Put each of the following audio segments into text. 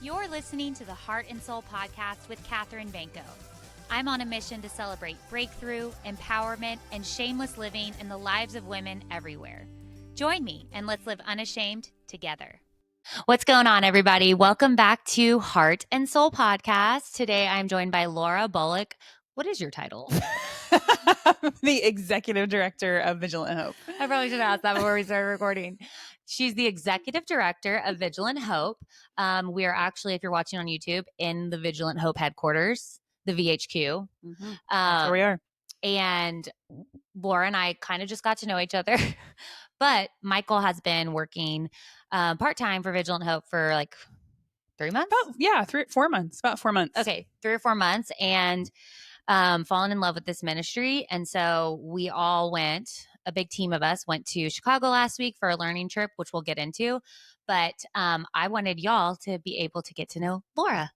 You're listening to the Heart and Soul podcast with Kathryn Banco. I'm on a mission to celebrate breakthrough, empowerment, and shameless living in the lives of women everywhere. Join me and let's live unashamed together. What's going on, everybody? Welcome back to Heart and Soul podcast. Today, I'm joined by Laura Bullock. What is your title? The executive director of Vigilant Hope. I probably should have asked that before we started recording. She's the executive director of Vigilant Hope. We are actually, if you're watching on YouTube, in the Vigilant Hope headquarters, the VHQ. Mm-hmm. That's where we are. And Laura and I kind of just got to know each other. But Michael has been working part-time for Vigilant Hope for like 3 months? About 4 months. About 4 months. Okay, 3 or 4 months. And fallen in love with this ministry. And so we all went, a big team of us went to Chicago last week for a learning trip, which we'll get into. But I wanted y'all to be able to get to know Laura.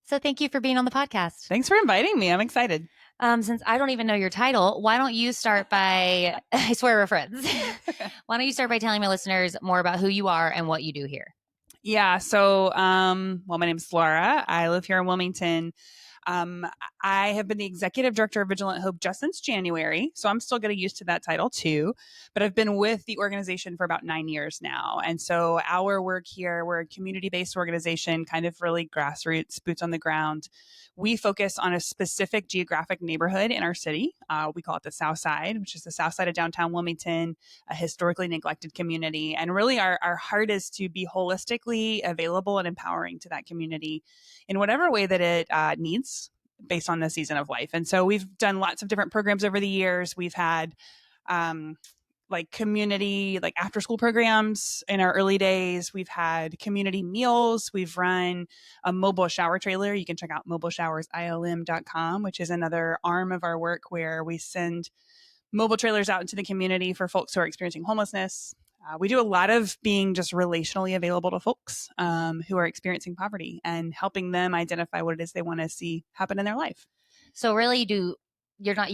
So thank you for being on the podcast. Thanks for inviting me. I'm excited. Since I don't even know your title, why don't you start by, I swear we're friends. Why don't you start by telling my listeners more about who you are and what you do here? Yeah. So, my name's Laura. I live here in Wilmington. I have been the executive director of Vigilant Hope just since January, so I'm still getting used to that title too. But I've been with the organization for about 9 years now. And so our work here, we're a community-based organization, kind of really grassroots, boots on the ground. We focus on a specific geographic neighborhood in our city. We call it the South Side, which is the south side of downtown Wilmington, a historically neglected community. And really our heart is to be holistically available and empowering to that community in whatever way that it needs based on the season of life. And so we've done lots of different programs over the years. We've had community, after school programs in our early days. We've had community meals. We've run a mobile shower trailer. You can check out mobileshowersilm.com, which is another arm of our work where we send mobile trailers out into the community for folks who are experiencing homelessness. We do a lot of being just relationally available to folks who are experiencing poverty and helping them identify what it is they want to see happen in their life. So really you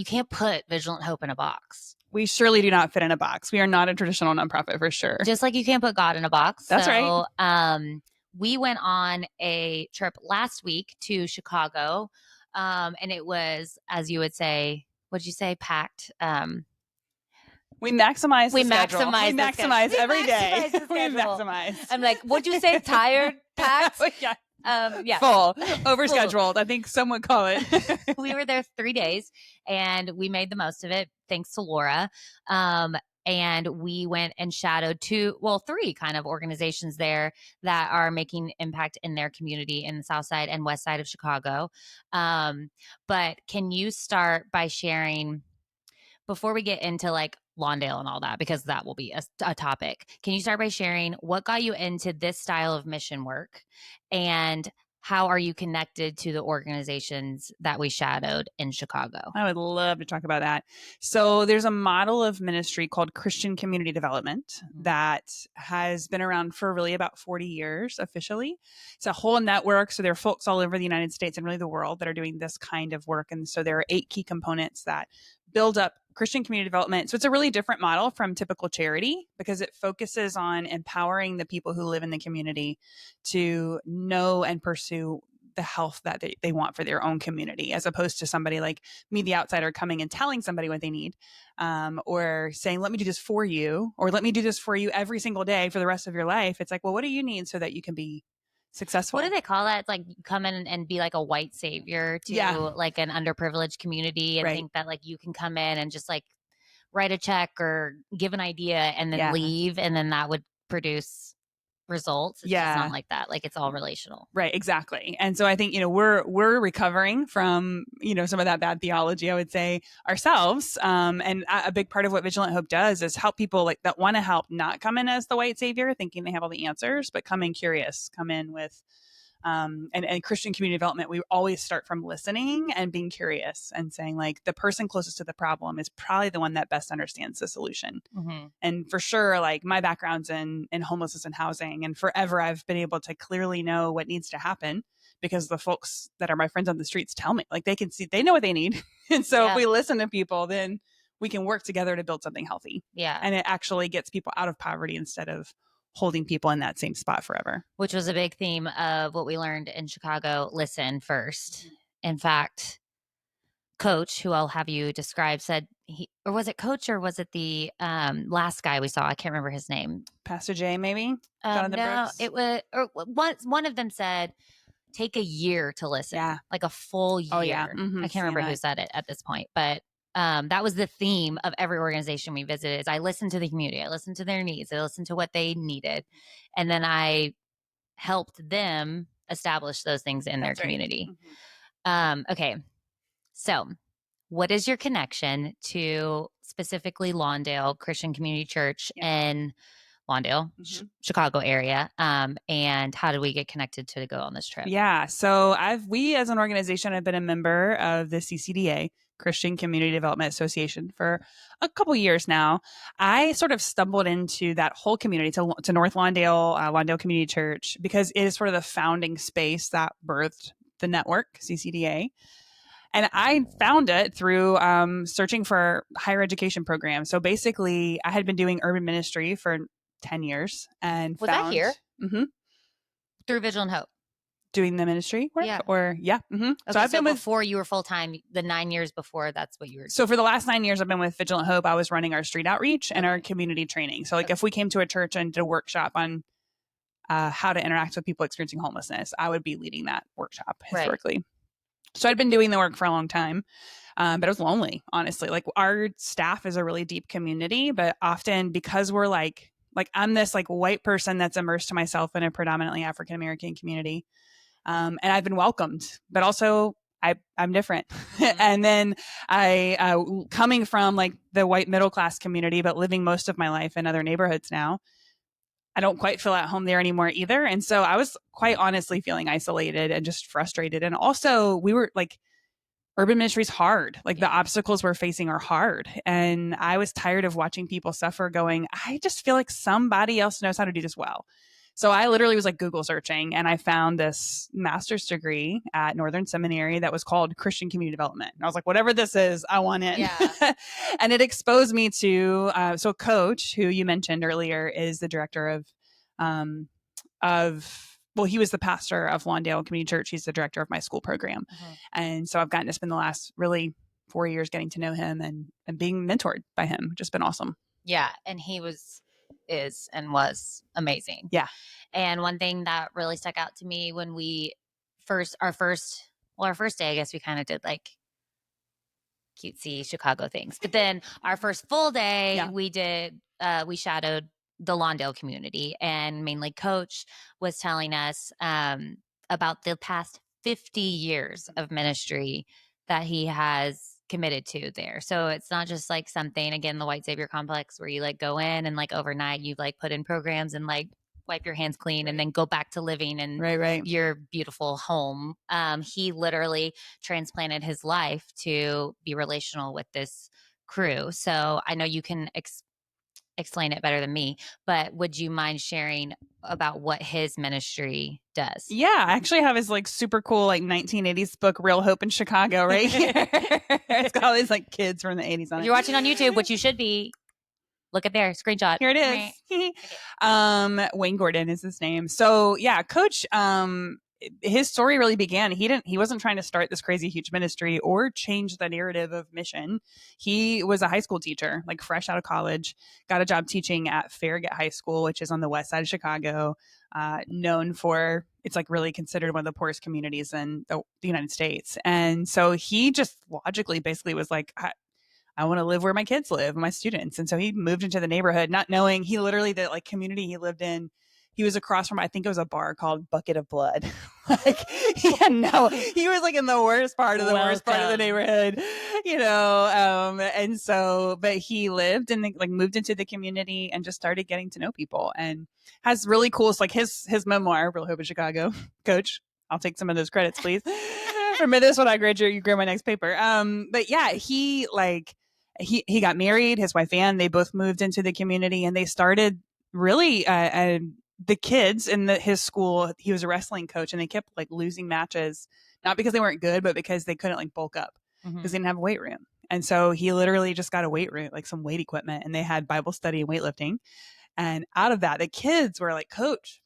can't put Vigilant Hope in a box. We surely do not fit in a box. We are not a traditional nonprofit for sure. Just like you can't put God in a box. That's right. We went on a trip last week to Chicago, and it was, as you would say, what'd you say, packed? We maximize every day. We maximize. I'm like, what'd you say? Tired, packed? Yeah. Full, overscheduled. I think some would call it. We were there 3 days and we made the most of it thanks to Laura. And we went and shadowed 3 kind of organizations there that are making impact in their community in the South Side and West Side of Chicago. But can you start by sharing, before we get into Lawndale and all that, because that will be a topic. Can you start by sharing what got you into this style of mission work and how are you connected to the organizations that we shadowed in Chicago? I would love to talk about that. So there's a model of ministry called Christian Community Development that has been around for really about 40 years officially. It's a whole network. So there are folks all over the United States and really the world that are doing this kind of work. And so there are 8 key components that build up Christian community development. So it's a really different model from typical charity because it focuses on empowering the people who live in the community to know and pursue the health that they want for their own community, as opposed to somebody like me, the outsider, coming and telling somebody what they need, or saying, let me do this for you, or let me do this for you every single day for the rest of your life. It's like, well, what do you need so that you can be successful? What do they call that? It's like come in and be like a white savior to like an underprivileged community and think that you can come in and just write a check or give an idea and then leave, and then that would produce results. It's just not like that. It's all relational. Right. Exactly. And so I think, we're recovering from, some of that bad theology, I would say, ourselves. And a big part of what Vigilant Hope does is help people that want to help not come in as the white savior thinking they have all the answers, but come in curious, come in with and Christian community development. We always start from listening and being curious and saying the person closest to the problem is probably the one that best understands the solution. Mm-hmm. And for sure, my background's in homelessness and housing, and forever I've been able to clearly know what needs to happen because the folks that are my friends on the streets tell me, they can see, they know what they need. And so if we listen to people, then we can work together to build something healthy. Yeah. And it actually gets people out of poverty instead of holding people in that same spot forever. Which was a big theme of what we learned in Chicago. Listen first. In fact, Coach, who I'll have you describe, said or was it Coach or was it the last guy we saw? I can't remember his name. Pastor Jay, maybe? Jonathan No, Brooks? it was, or one of them said, take a year to listen. Yeah. Like a full year. Oh, yeah. I can't remember who said it at this point, but that was the theme of every organization we visited. Is I listened to the community. I listened to their needs. I listened to what they needed. And then I helped them establish those things in their community. Right. Okay. So what is your connection to specifically Lawndale Christian Community Church in Lawndale, Chicago area? And how did we get connected to go on this trip? Yeah. So we as an organization have been a member of the CCDA, Christian Community Development Association, for a couple years now. I sort of stumbled into that whole community, to North Lawndale, Lawndale Community Church, because it is sort of the founding space that birthed the network, CCDA. And I found it through searching for higher education programs. So basically, I had been doing urban ministry for 10 years. And was that here? Mm-hmm. Through Vigilant Hope? Doing the ministry work? Yeah. Mm-hmm. Okay, so I've been before you were full-time, the 9 years before, that's what you were doing. So for the last 9 years, I've been with Vigilant Hope. I was running our street outreach and our community training. So if we came to a church and did a workshop on how to interact with people experiencing homelessness, I would be leading that workshop historically. Right. So I'd been doing the work for a long time, but it was lonely, honestly. Like our staff is a really deep community, but often because we're like I'm this white person that's immersed to myself in a predominantly African-American community. And I've been welcomed, but also I'm different. And then I, coming from the white middle-class community, but living most of my life in other neighborhoods now, I don't quite feel at home there anymore either. And so I was quite honestly feeling isolated and just frustrated. And also we were urban ministry is hard. The obstacles we're facing are hard. And I was tired of watching people suffer going, I just feel like somebody else knows how to do this well. So I literally was Google searching and I found this master's degree at Northern Seminary that was called Christian Community Development. And I was like, whatever this is, I want it. Yeah. And it exposed me to, so Coach, who you mentioned earlier, is the director he was the pastor of Lawndale Community Church. He's the director of my school program. And so I've gotten to spend the last really 4 years getting to know him and being mentored by him. Just been awesome. Yeah. And he was amazing. Yeah. And one thing that really stuck out to me when we our first day, I guess we kind of did cutesy Chicago things, but then our first full day we shadowed the Lawndale community, and mainly Coach was telling us about the past 50 years of ministry that he has committed to there. So it's not just something, again, the white savior complex where you go in and overnight you put in programs and wipe your hands clean and then go back to living in your beautiful home. He literally transplanted his life to be relational with this crew. So I know you can explain it better than me, but would you mind sharing about what his ministry does? Yeah, I actually have his super cool 1980s book, Real Hope in Chicago, right here. It's got all these kids from the 80s on it. If you're watching on YouTube, which you should be, look at there, screenshot. Here it is. Wayne Gordon is his name. So yeah, Coach, his story really began. He wasn't trying to start this crazy huge ministry or change the narrative of mission. He was a high school teacher, fresh out of college, got a job teaching at Farragut High School, which is on the west side of Chicago, known for, it's really considered one of the poorest communities in the United States. And so he just logically basically was I want to live where my kids live, my students. And so he moved into the neighborhood, not knowing he literally, the community he lived in, he was across from, I think it was a bar called Bucket of Blood. He was in the worst part of the worst part of the neighborhood, and so, but he lived and moved into the community and just started getting to know people and has really cool, his memoir, Real Hope in Chicago. Coach, I'll take some of those credits, please. Remember this when I graduate, you grab my next paper. But yeah, he got married, his wife Ann, they both moved into the community and they started really, the kids in his school, he was a wrestling coach and they kept losing matches, not because they weren't good, but because they couldn't bulk up because they didn't have a weight room. And so he literally just got a weight room, some weight equipment, and they had Bible study and weightlifting. And out of that, the kids were like, Coach,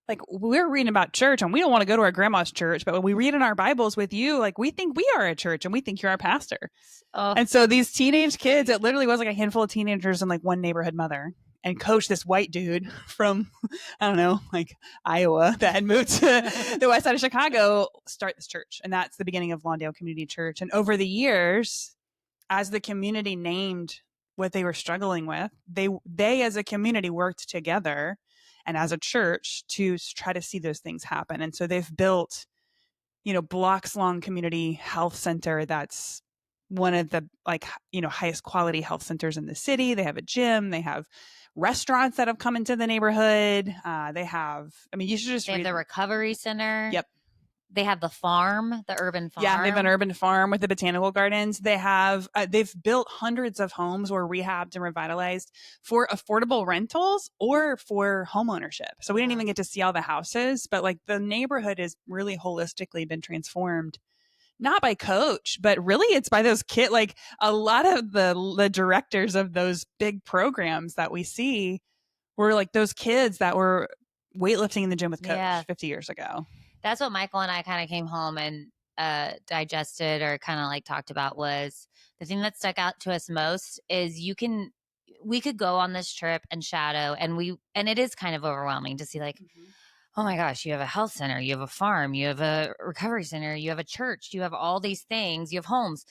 like we're reading about church and we don't want to go to our grandma's church, but when we read in our Bibles with you, like we think we are a church and we think you're our pastor. Oh. And so these teenage kids, it literally was like a handful of teenagers and like one neighborhood mother, and Coach, this white dude from, I don't know, like Iowa that had moved to the west side of Chicago, start this church. And that's the beginning of Lawndale Community Church. And over the years, as the community named what they were struggling with, they as a community worked together and as a church to try to see those things happen. And so they've built, blocks long community health center that's one of the highest quality health centers in the city. They have a gym. They have restaurants that have come into the neighborhood. They have, you should just read. They have the recovery center. Yep. They have the farm, the urban farm. Yeah, they have an urban farm with the botanical gardens. They have, they've built hundreds of homes or rehabbed and revitalized for affordable rentals or for home ownership. So we didn't even get to see all the houses, but like the neighborhood has really holistically been transformed, not by Coach, but really it's by those kids. Like a lot of the directors of those big programs that we see were like those kids that were weightlifting in the gym with Coach 50 years ago. That's what Michael and I kind of came home and digested or kind of like talked about. Was the thing that stuck out to us most is we could go on this trip and shadow, and it is kind of overwhelming to see like, oh my gosh, you have a health center, you have a farm, you have a recovery center, you have a church, you have all these things, you have homes,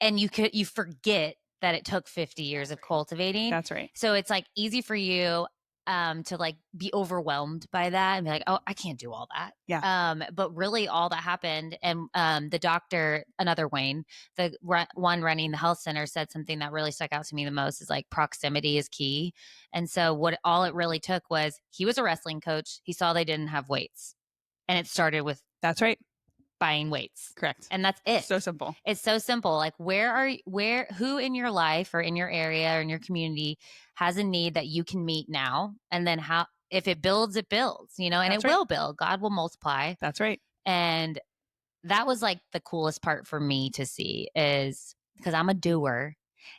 and you forget that it took 50 years of cultivating. That's right. So it's like easy for you to like be overwhelmed by that and be like, oh, I can't do all that. Yeah. But really all that happened. And the doctor, another Wayne, the one running the health center, said something that really stuck out to me the most is like proximity is key. And so all it really took was he was a wrestling coach. He saw they didn't have weights, and it started with that's right. buying weights. Correct. And that's it. So simple. It's so simple. Like who in your life or in your area or in your community has a need that you can meet now? And then if it builds, it builds, and that's will build. God will multiply. That's right. And that was like the coolest part for me to see, is because I'm a doer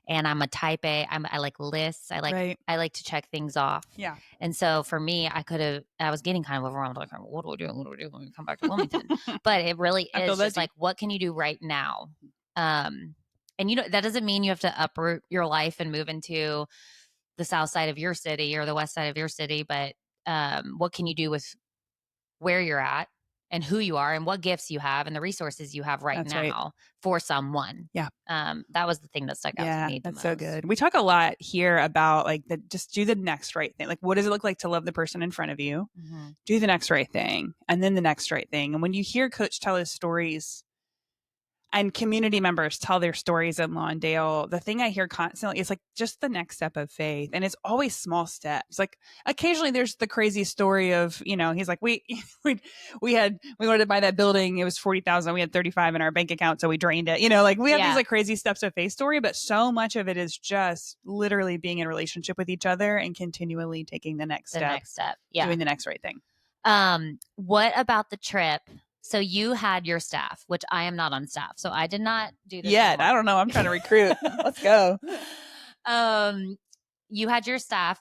and I'm a type A. I like lists. I like to check things off. Yeah. And so for me, I was getting kind of overwhelmed. Like, what do we do? What do we do when we come back to Wilmington? But it really is just like, what can you do right now? And that doesn't mean you have to uproot your life and move into the south side of your city or the west side of your city. But what can you do with where you're at and who you are and what gifts you have and the resources you have right now for someone. Yeah. That was the thing that stuck out to me. That's so good. We talk a lot here about like just do the next right thing. Like, what does it look like to love the person in front of you? Mm-hmm. Do the next right thing and then the next right thing. And when you hear Coach tell his stories and community members tell their stories in Lawndale, the thing I hear constantly is like just the next step of faith. And it's always small steps. Like occasionally there's the crazy story of, he's like, we wanted to buy that building. It was 40,000. We had 35 in our bank account. So we drained it, we have these like crazy steps of faith story, but so much of it is just literally being in relationship with each other and continually taking the next step. Yeah. Doing the next right thing. What about the trip? So you had your staff, which I am not on staff. So I did not do this yet. I don't know. I'm trying to recruit. Let's go. You had your staff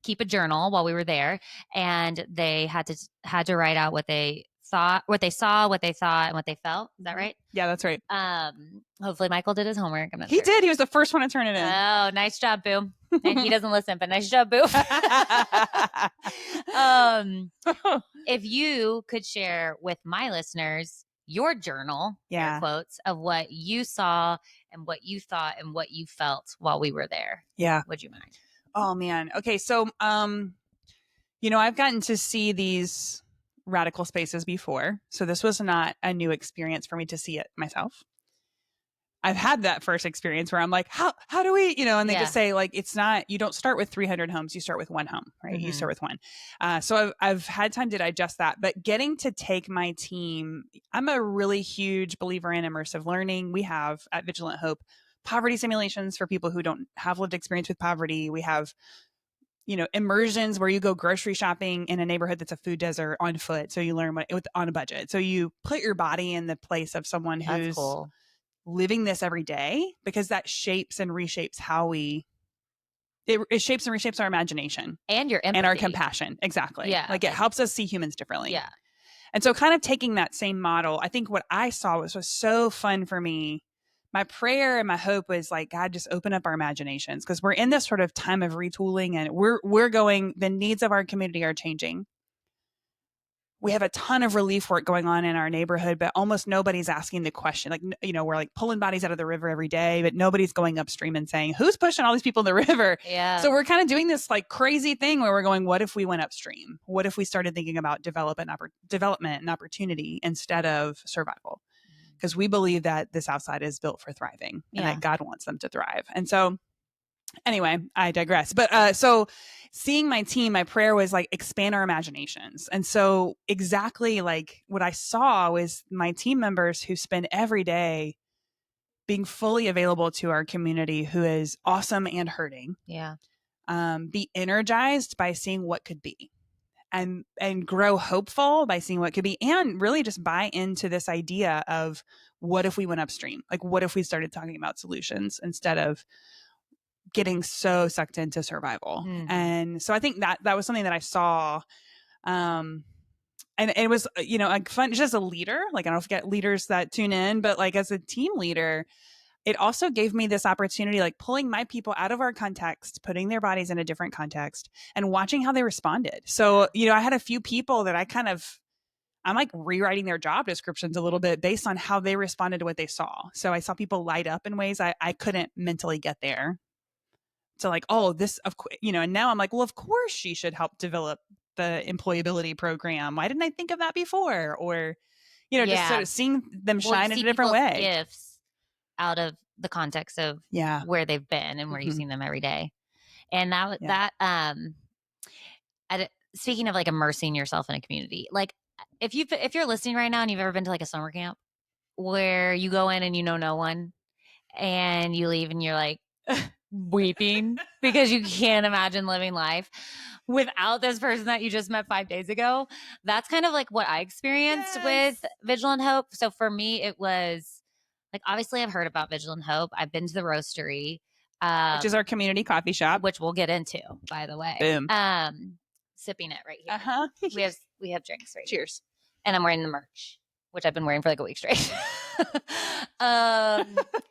keep a journal while we were there, and they had to write out what they thought, what they saw, what they thought, and what they felt. Is that right? Yeah, that's right. Hopefully Michael did his homework. He did. He was the first one to turn it in. Oh, nice job, Boo. And he doesn't listen, but nice job, Boo. If you could share with my listeners your journal, air quotes, of what you saw and what you thought and what you felt while we were there. Yeah. Would you mind? Oh, man. Okay. So, I've gotten to see these radical spaces before. So this was not a new experience for me to see it myself. I've had that first experience where I'm like, how do we, and they just say like, it's not, you don't start with 300 homes, you start with one home, right? Mm-hmm. You start with one. So I've had time to digest that, but getting to take my team, I'm a really huge believer in immersive learning. We have at Vigilant Hope poverty simulations for people who don't have lived experience with poverty. We have, immersions where you go grocery shopping in a neighborhood that's a food desert on foot. So you learn on a budget. So you put your body in the place of someone who's living this every day, because that shapes and reshapes how we it shapes and reshapes our imagination and your empathy and our compassion. Exactly. Yeah, Like it helps us see humans differently. Yeah. And so kind of taking that same model, I think what I saw was so fun for me. My prayer and my hope was like, God, just open up our imaginations, because we're in this sort of time of retooling, and we're going, the needs of our community are changing. We have a ton of relief work going on in our neighborhood, but almost nobody's asking the question. Like, we're like pulling bodies out of the river every day, but nobody's going upstream and saying, who's pushing all these people in the river? Yeah. So we're kind of doing this like crazy thing where we're going, what if we went upstream? What if we started thinking about development and opportunity instead of survival? Because we believe that this outside is built for thriving and that God wants them to thrive. And so anyway, I digress. But so seeing my team, my prayer was like expand our imaginations. And so exactly like what I saw was my team members who spend every day being fully available to our community, who is awesome and hurting. Yeah. Be energized by seeing what could be, and grow hopeful by seeing what could be, and really just buy into this idea of what if we went upstream? Like, what if we started talking about solutions instead of getting so sucked into survival? Mm-hmm. And so I think that was something that I saw. And it was, like fun, just as a leader, like I don't forget leaders that tune in, but like as a team leader, it also gave me this opportunity, like pulling my people out of our context, putting their bodies in a different context and watching how they responded. So, I had a few people that I'm like rewriting their job descriptions a little bit based on how they responded to what they saw. So I saw people light up in ways I couldn't mentally get there. So like, this, of course, and now I'm like, well, of course she should help develop the employability program. Why didn't I think of that before? Or, just sort of seeing them shine in a different way. Gifts out of the context of where they've been and where you've seen them every day. And speaking of like immersing yourself in a community, like if you're listening right now and you've ever been to like a summer camp where you go in and you know no one and you leave and you're like weeping because you can't imagine living life without this person that you just met 5 days ago. That's kind of like what I experienced with Vigilant Hope. So for me, it was like, obviously I've heard about Vigilant Hope. I've been to the roastery, which is our community coffee shop, which we'll get into, by the way. Boom. Sipping it right here. We have drinks right here. Cheers. And I'm wearing the merch, which I've been wearing for like a week straight.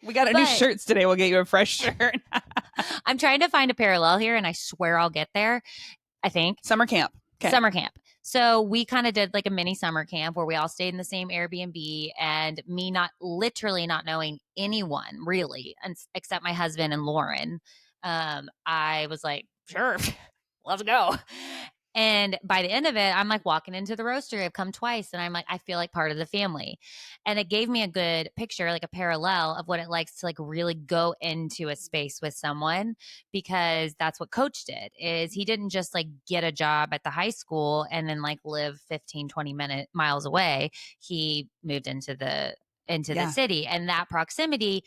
We got new shirts today. We'll get you a fresh shirt. I'm trying to find a parallel here, and I swear I'll get there. I think. Summer camp. Okay. Summer camp. So we kind of did like a mini summer camp where we all stayed in the same Airbnb, and me not knowing anyone really, except my husband and Lauren. I was like, sure, let's go. And by the end of it, I'm like walking into the roastery. I've come twice, and I'm like, I feel like part of the family. And it gave me a good picture, like a parallel of what it likes to like really go into a space with someone, because that's what Coach did. Is he didn't just like get a job at the high school and then like live 15-20 miles away. He moved into the city, and that proximity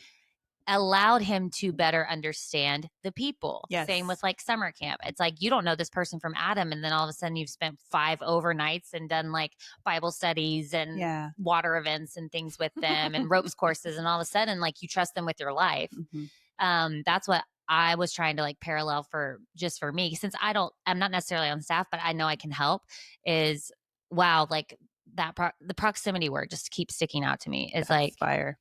allowed him to better understand the people. Yes. Same with like summer camp. It's like, you don't know this person from Adam, and then all of a sudden you've spent 5 overnights and done like Bible studies and water events and things with them and ropes courses, and all of a sudden like you trust them with your life. Mm-hmm. That's what I was trying to like parallel for me, since I'm not necessarily on staff, but I know I can help. Is wow, like that the proximity word just keeps sticking out to me. Is like fire.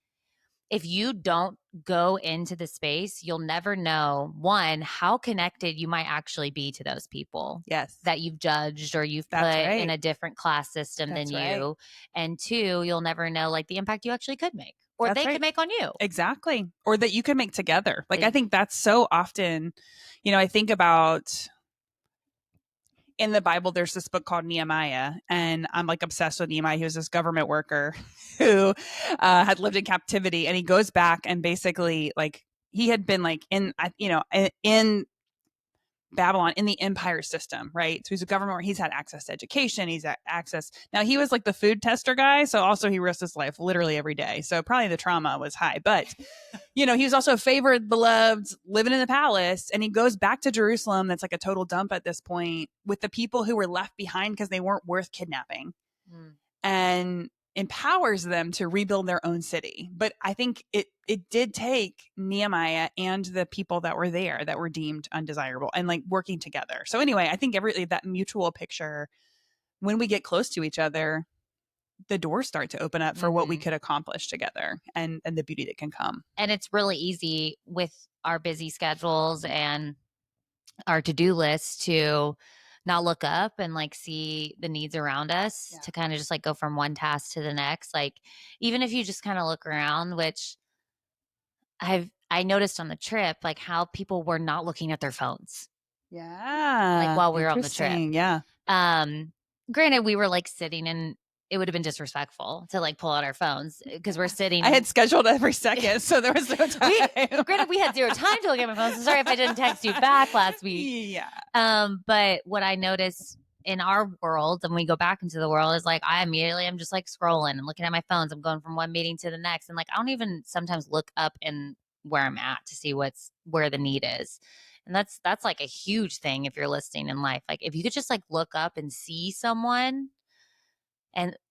If you don't go into the space, you'll never know, one, how connected you might actually be to those people that you've judged or you've put in a different class system than you. And two, you'll never know like the impact you actually could make, or they could make on you. Exactly. Or that you could make together. Like, I think that's so often, I think about in the Bible, there's this book called Nehemiah, and I'm like obsessed with Nehemiah. He was this government worker who had lived in captivity, and he goes back and basically like he had been like in Babylon, in the empire system, right? So he's a government where he's had access to education. He's had access. Now he was like the food tester guy. So also he risked his life literally every day. So probably the trauma was high, but he was also favored, beloved, living in the palace. And he goes back to Jerusalem. That's like a total dump at this point, with the people who were left behind because they weren't worth kidnapping. And empowers them to rebuild their own city. But I think it did take Nehemiah and the people that were there that were deemed undesirable and like working together. So anyway, I think that mutual picture, when we get close to each other, the doors start to open up for what we could accomplish together and the beauty that can come. And it's really easy with our busy schedules and our to-do list to not look up and like see the needs around us, to kind of just like go from one task to the next. Like even if you just kind of look around, which I noticed on the trip, like how people were not looking at their phones. Yeah. Like while we were on the trip. Yeah. Granted, we were like sitting and it would have been disrespectful to like pull out our phones because we're sitting. I had scheduled every second, so there was no time. Granted, we had zero time to look at my phone. So sorry if I didn't text you back last week. Yeah. But what I noticed in our world, and we go back into the world, is like I'm just like scrolling and looking at my phones. I'm going from one meeting to the next, and like I don't even sometimes look up and where I'm at to see where the need is. And that's like a huge thing if you're listening in life. Like if you could just like look up and see someone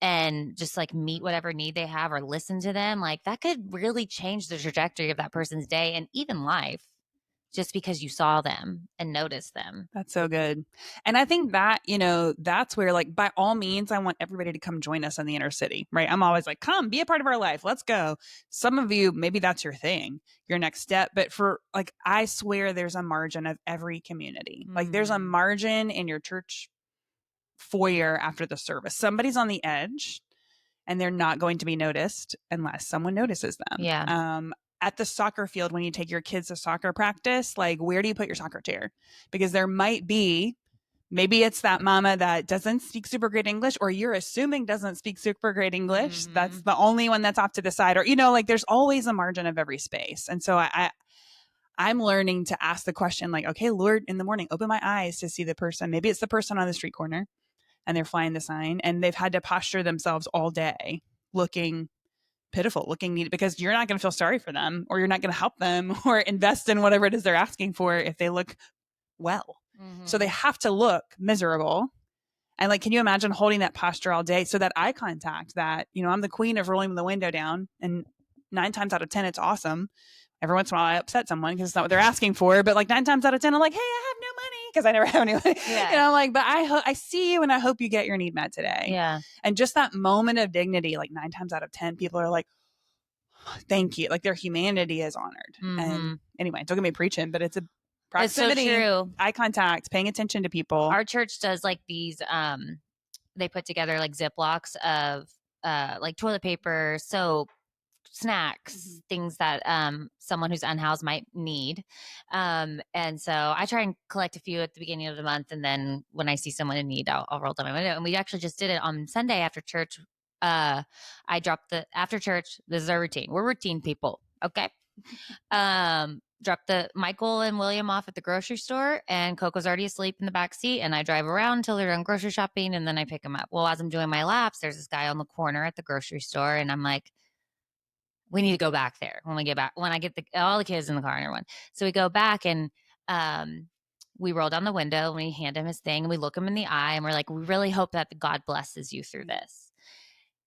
and just like meet whatever need they have or listen to them, like that could really change the trajectory of that person's day and even life, just because you saw them and noticed them. That's so good. And I think that, that's where like, by all means, I want everybody to come join us in the inner city, right? I'm always like, come be a part of our life. Let's go. Some of you, maybe that's your thing, your next step. But for like, I swear there's a margin of every community. Like there's a margin in your church foyer after the service. Somebody's on the edge and they're not going to be noticed unless someone notices them. Yeah. At the soccer field, when you take your kids to soccer practice, like where do you put your soccer chair? Because there might be, maybe it's that mama that doesn't speak super great English, or you're assuming doesn't speak super great English. That's the only one that's off to the side, or, like there's always a margin of every space. And so I'm learning to ask the question like, okay, Lord, in the morning, open my eyes to see the person. Maybe it's the person on the street corner and they're flying the sign and they've had to posture themselves all day looking pitiful, looking needed, because you're not going to feel sorry for them, or you're not going to help them or invest in whatever it is they're asking for if they look well. So they have to look miserable. And like, can you imagine holding that posture all day? So that eye contact, that, I'm the queen of rolling the window down, and 9 times out of 10, it's awesome. Every once in a while I upset someone because it's not what they're asking for, but like 9 times out of 10, I'm like, hey, I have no money, because I never have any money. Yeah. I'm like, but I see you and I hope you get your need met today. Yeah. And just that moment of dignity, like 9 times out of 10, people are like, thank you. Like their humanity is honored. And anyway, don't get me preaching, but it's a proximity, it's so true. Eye contact, paying attention to people. Our church does like these, they put together like Ziplocs of like toilet paper, soap, snacks, things that someone who's unhoused might need. And so I try and collect a few at the beginning of the month. And then when I see someone in need, I'll roll down my window. And we actually just did it on Sunday after church. I dropped after church. This is our routine. We're routine people. Okay. Dropped Michael and William off at the grocery store, and Coco's already asleep in the back seat, and I drive around until they're done grocery shopping, and then I pick them up. Well, as I'm doing my laps, there's this guy on the corner at the grocery store, and I'm like, we need to go back there when we get back, when I get all the kids in the car and everyone. So we go back, and we roll down the window and we hand him his thing, and we look him in the eye, and we're like, we really hope that God blesses you through this.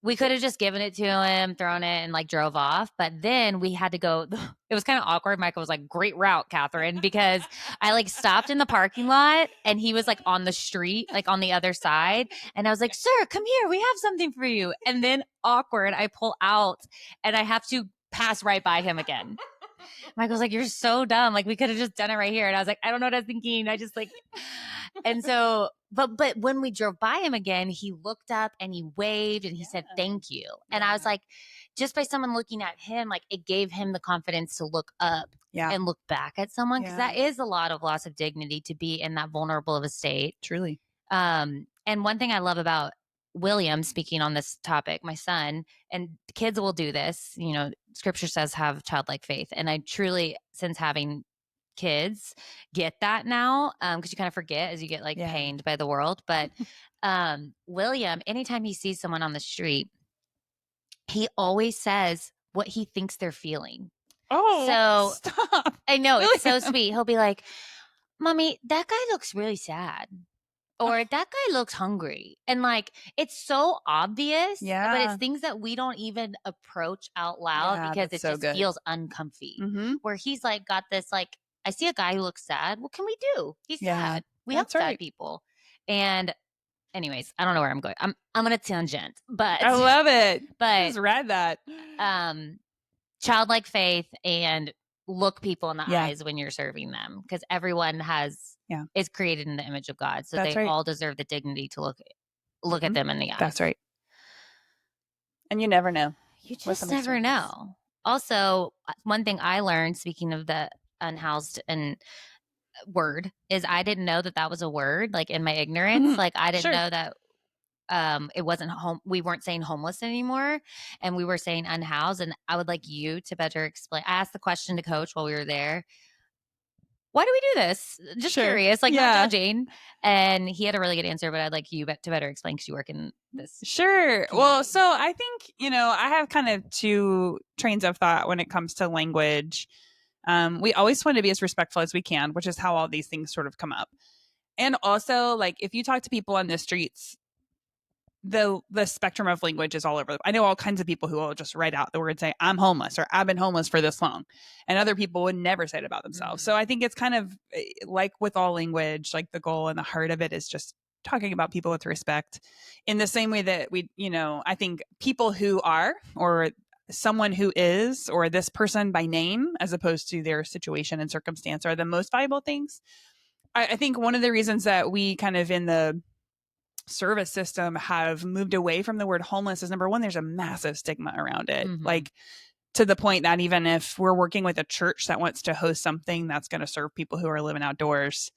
We could have just given it to him, thrown it, and like drove off. But then we had to go. It was kind of awkward. Michael was like, great route, Kathryn, because I like stopped in the parking lot and he was like on the street, like on the other side. And I was like, sir, come here. We have something for you. And then awkward, I pull out and I have to pass right by him again. Michael's like, you're so dumb. Like we could have just done it right here. And I was like, I don't know what I was thinking. I just like, and so, but when we drove by him again, he looked up and he waved and he said, thank you. And I was like, just by someone looking at him, like it gave him the confidence to look up and look back at someone. Cause that is a lot of loss of dignity to be in that vulnerable of a state. Truly. And one thing I love about William, speaking on this topic, my son, and kids will do this, scripture says have childlike faith. And I truly, since having kids, get that now, because you kind of forget as you get like pained by the world. But William, anytime he sees someone on the street, he always says what he thinks they're feeling. Oh, so stop. I know, it's so sweet. He'll be like, Mommy, that guy looks really sad. Or that guy looks hungry. And like, it's so obvious, but it's Yeah. things that we don't even approach out loud Yeah, because that's it so just good. feels uncomfy. Mm-hmm. Where he's like, got this, like, I see a guy who looks sad. What can we do? He's Yeah, sad. We help that's sad right. people. And anyways, I don't know where I'm going. I'm on a tangent, but I love it. but Just read that. childlike faith and look people in the Yeah. eyes when you're serving them, because everyone is created in the image of God, so That's they right. all deserve the dignity to look at them in the eyes. That's right. And you never know. You just never know. Also, one thing I learned, speaking of the unhoused and word, is I didn't know that was a word, like in my ignorance. Like I didn't know that it wasn't home. We weren't saying homeless anymore, and we were saying unhoused. And I would like you to better explain. I asked the question to Coach while we were there. Why do we do this? Just curious, like not judging. And he had a really good answer, but I'd like you to better explain because you work in this. Sure. Well, so I think, I have kind of two trains of thought when it comes to language. We always want to be as respectful as we can, which is how all these things sort of come up. And also, like, if you talk to people on the streets, the spectrum of language is all over. I know all kinds of people who will just write out the word, say, I'm homeless, or I've been homeless for this long. And other people would never say it about themselves. So I think it's kind of like with all language, like the goal and the heart of it is just talking about people with respect in the same way that I think people who are, or someone who is, or this person by name, as opposed to their situation and circumstance, are the most valuable things. I think one of the reasons that we kind of in the service system have moved away from the word homeless is, number one, there's a massive stigma around it. Mm-hmm. Like, to the point that even if we're working with a church that wants to host something that's going to serve people who are living outdoors,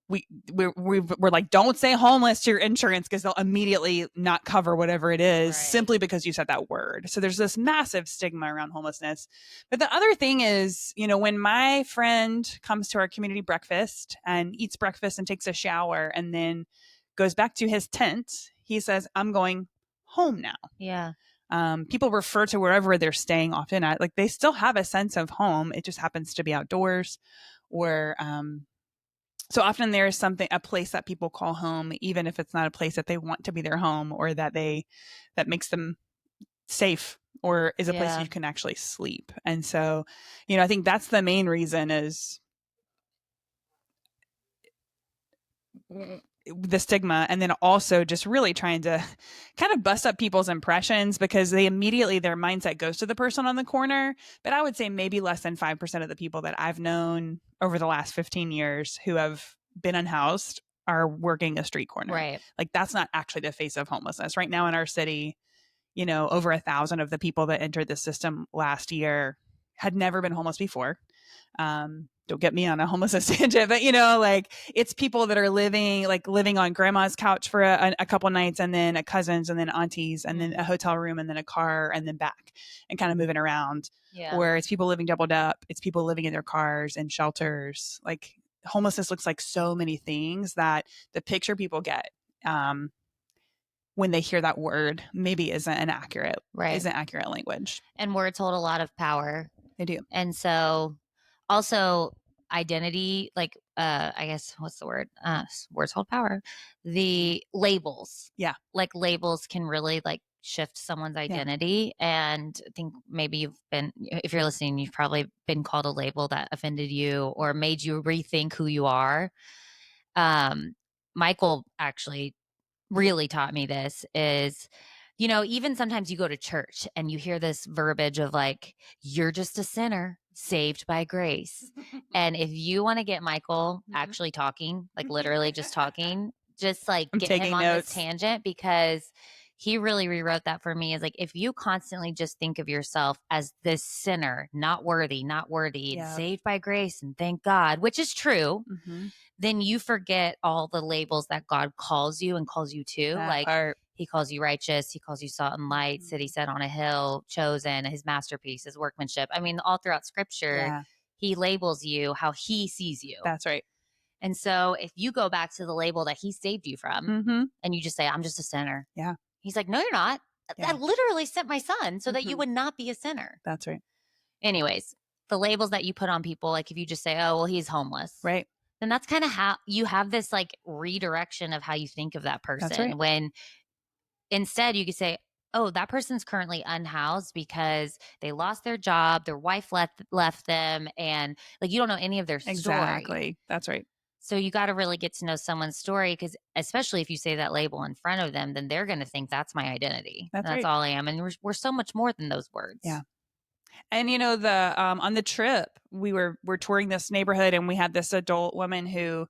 we're like, don't say homeless to your insurance because they'll immediately not cover whatever it is, simply because you said that word. So there's this massive stigma around homelessness. But the other thing is, when my friend comes to our community breakfast and eats breakfast and takes a shower and then goes back to his tent, he says, I'm going home now. Yeah. People refer to wherever they're staying often at, like, they still have a sense of home. It just happens to be outdoors, or so often there is a place that people call home, even if it's not a place that they want to be their home, or that makes them safe, or is a place you can actually sleep. And so, I think that's the main reason, is the stigma, and then also just really trying to kind of bust up people's impressions, because their mindset goes to the person on the corner. But I would say maybe less than 5% of the people that I've known over the last 15 years who have been unhoused are working a street corner. Right. Like, that's not actually the face of homelessness. Right now in our city, over 1,000 of the people that entered the system last year had never been homeless before. Don't get me on a homelessness tangent, but it's people that are living on grandma's couch for a couple nights, and then a cousin's, and then aunties, and then a hotel room, and then a car, and then back, and kind of moving around. Yeah. Where it's people living doubled up. It's people living in their cars and shelters. Like, homelessness looks like so many things that the picture people get when they hear that word maybe isn't accurate language. And words hold a lot of power. They do. And so also identity, like I guess, what's the word? Words hold power. The labels. Yeah. Like, labels can really like shift someone's identity. Yeah. And I think maybe if you're listening, you've probably been called a label that offended you or made you rethink who you are. Michael actually really taught me this is, even sometimes you go to church and you hear this verbiage of like, you're just a sinner saved by grace. And if you want to get Michael actually talking, like literally just talking, just like get him on this tangent, because he really rewrote that for me. Is like, if you constantly just think of yourself as this sinner, not worthy, and saved by grace and thank God, which is true, then you forget all the labels that God calls you and calls you to. He calls you righteous. He calls you salt and light, city set on a hill, chosen, his masterpiece, his workmanship. I mean, all throughout scripture, he labels you how he sees you. That's right. And so if you go back to the label that he saved you from, and you just say, I'm just a sinner. Yeah. He's like, no, you're not. I literally sent my son so that you would not be a sinner. That's right. Anyways, the labels that you put on people, like if you just say, oh, well, he's homeless. Right. then that's kind of how you have this like redirection of how you think of that That's person. right. When instead you could say, oh, that person's currently unhoused because they lost their job, their wife left them, and like you don't know any of their story. Exactly. That's right. So you got to really get to know someone's story, because especially if you say that label in front of them, then they're going to think that's my identity. That's And that's right. all I am. And we're so much more than those words. Yeah. And the on the trip, we're touring this neighborhood, and we had this adult woman who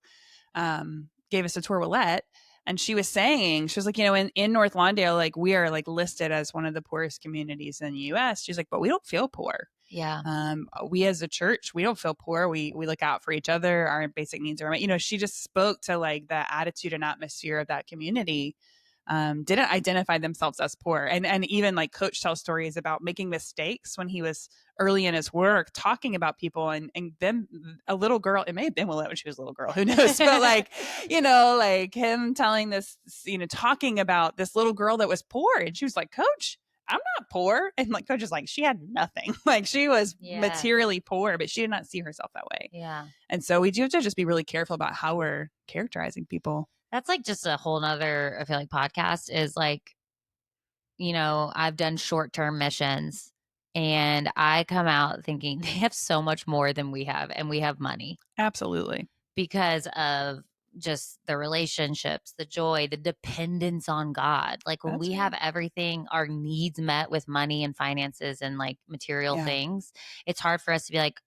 gave us a tour with Let, and she was like, in North Lawndale, like we are like listed as one of the poorest communities in the US. She's like, but we don't feel poor. Yeah. We as a church, we don't feel poor. We look out for each other. Our basic needs are met. She just spoke to like the attitude and atmosphere of that community. Didn't identify themselves as poor. And even like Coach tells stories about making mistakes when he was early in his work, talking about people, and then a little girl, it may have been Willette when she was a little girl, who knows, but like, like him telling this, talking about this little girl that was poor, and she was like, Coach, I'm not poor. And like Coach is like, she had nothing. Like she was materially poor, but she did not see herself that way. Yeah. And so we do have to just be really careful about how we're characterizing people. That's like just a whole nother, I feel like, podcast is like, I've done short-term missions, and I come out thinking they have so much more than we have, and we have money. Absolutely. Because of just the relationships, the joy, the dependence on God. Like when we have everything, our needs met with money and finances and like material things, it's hard for us to be like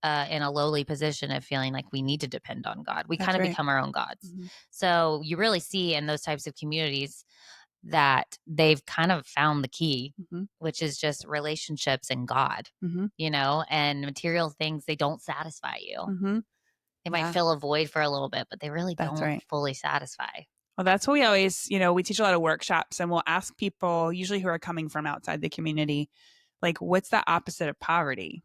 in a lowly position of feeling like we need to depend on God. We kind of become our own gods. Mm-hmm. So you really see in those types of communities that they've kind of found the key, which is just relationships and God, and material things, they don't satisfy you. They might fill a void for a little bit, but they really don't fully satisfy. Well, that's what we always, we teach a lot of workshops, and we'll ask people, usually who are coming from outside the community, like, what's the opposite of poverty?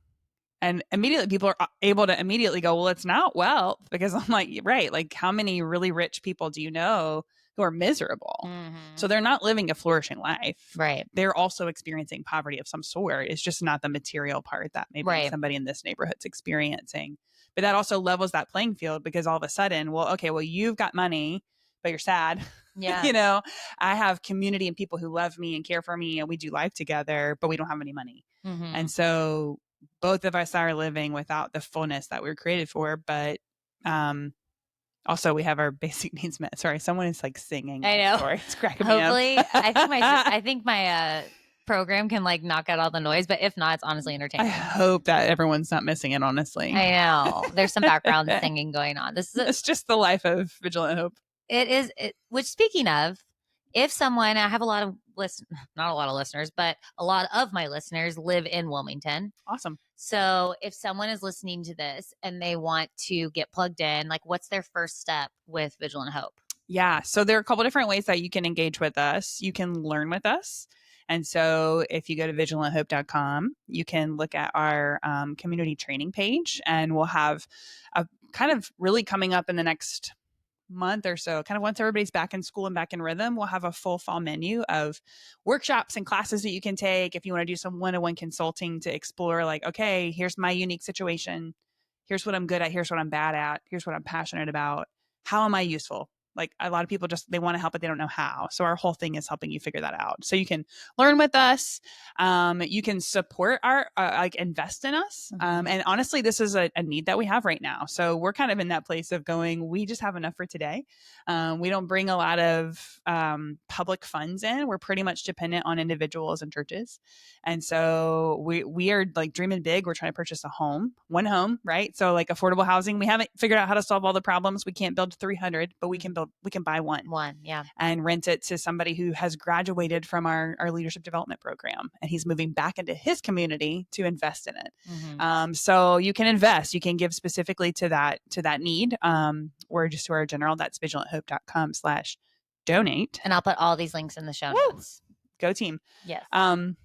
And immediately people are able to immediately go, well, it's not wealth, because I'm like, right. Like, how many really rich people do you know who are miserable? So they're not living a flourishing life. Right. They're also experiencing poverty of some sort. It's just not the material part that maybe somebody in this neighborhood's experiencing. But that also levels that playing field, because all of a sudden, well, okay, well, you've got money, but you're sad. Yeah. I have community and people who love me and care for me, and we do life together, but we don't have any money. And so both of us are living without the fullness that we were created for. But also we have our basic needs met. Sorry, someone is like singing. I know. Sorry, it's cracking me up. Hopefully, I think my program can like knock out all the noise, but if not, it's honestly entertaining. I hope that everyone's not missing it, honestly. I know. There's some background singing going on. It's just the life of Vigilant Hope. It is. Which, speaking of, if someone, I have a lot of not a lot of listeners, but a lot of my listeners live in Wilmington. Awesome. So if someone is listening to this and they want to get plugged in, like, what's their first step with Vigilant Hope? Yeah. So there are a couple different ways that you can engage with us. You can learn with us. And so if you go to vigilanthope.com, you can look at our community training page, and we'll have a kind of really coming up in the next month or so, kind of once everybody's back in school and back in rhythm, we'll have a full fall menu of workshops and classes that you can take if you want to do some one-on-one consulting to explore, like, okay, here's my unique situation. Here's what I'm good at. Here's what I'm bad at. Here's what I'm passionate about. How am I useful? Like, a lot of people they want to help, but they don't know how. So our whole thing is helping you figure that out. So you can learn with us. You can support our, invest in us. And honestly, this is a need that we have right now. So we're kind of in that place of going, we just have enough for today. We don't bring a lot of public funds in. We're pretty much dependent on individuals and churches. And so we are like dreaming big. We're trying to purchase one home, right? So like affordable housing, we haven't figured out how to solve all the problems. We can't build 300, but we can buy one, and rent it to somebody who has graduated from our leadership development program, and he's moving back into his community to invest in it. So you can invest, you can give specifically to that need, or just to our general, that's vigilanthope.com/donate. And I'll put all these links in the show notes. Go team. Yes. And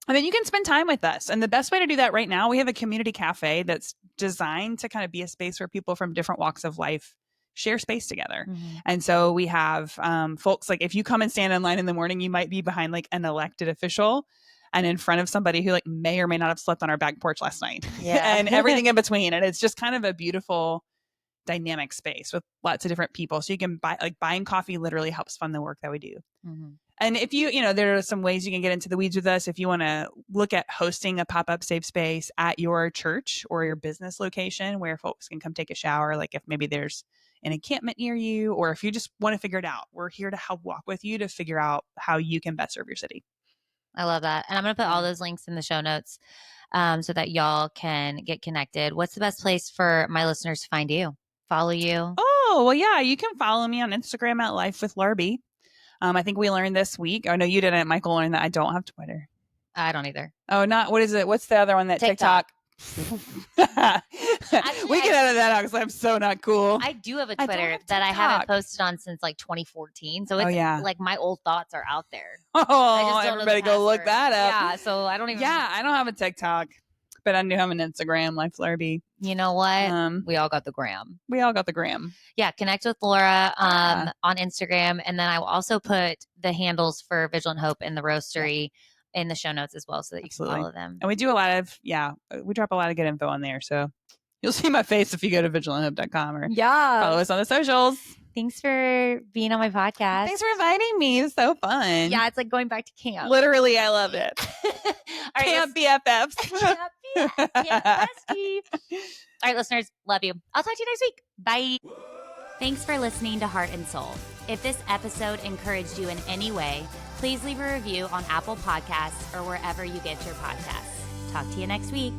then you can spend time with us. And the best way to do that right now, we have a community cafe that's designed to kind of be a space where people from different walks of life share space together. And so we have folks, like, if you come and stand in line in the morning, you might be behind like an elected official and in front of somebody who like may or may not have slept on our back porch last night. And everything in between. And it's just kind of a beautiful dynamic space with lots of different people. So you can buying coffee literally helps fund the work that we do. Mm-hmm. And if there are some ways you can get into the weeds with us. If you want to look at hosting a pop-up safe space at your church or your business location where folks can come take a shower, like if maybe there's an encampment near you, or if you just want to figure it out, we're here to help walk with you to figure out how you can best serve your city. I love that. And I'm going to put all those links in the show notes so that y'all can get connected. What's the best place for my listeners to find you? Follow you? Oh, well, yeah. You can follow me on Instagram at Life with Laura B. I think we learned this week. Oh, no, you didn't. Michael learned that I don't have Twitter. I don't either. Oh, what is it? What's the other one? TikTok. Actually, we can edit that out because I'm so not cool. I do have a Twitter that I haven't posted on since like 2014. So it's like my old thoughts are out there. Oh, everybody go look that up. Yeah, so I don't even. Yeah, I don't have a TikTok, but I do have an Instagram, Life Laura B. You know what? We all got the gram. Yeah, connect with Laura on Instagram. And then I will also put the handles for Vigilant Hope and the Roastery in the show notes as well so that you can follow them. And we do a lot of, we drop a lot of good info on there. So you'll see my face if you go to vigilanthope.com or follow us on the socials. Thanks for being on my podcast. Thanks for inviting me. It's so fun. Yeah, it's like going back to camp. Literally, I love it. All right, camp BFFs. Camp BFFs. All right, listeners, love you. I'll talk to you next week. Bye. Thanks for listening to Heart and Soul. If this episode encouraged you in any way, please leave a review on Apple Podcasts or wherever you get your podcasts. Talk to you next week.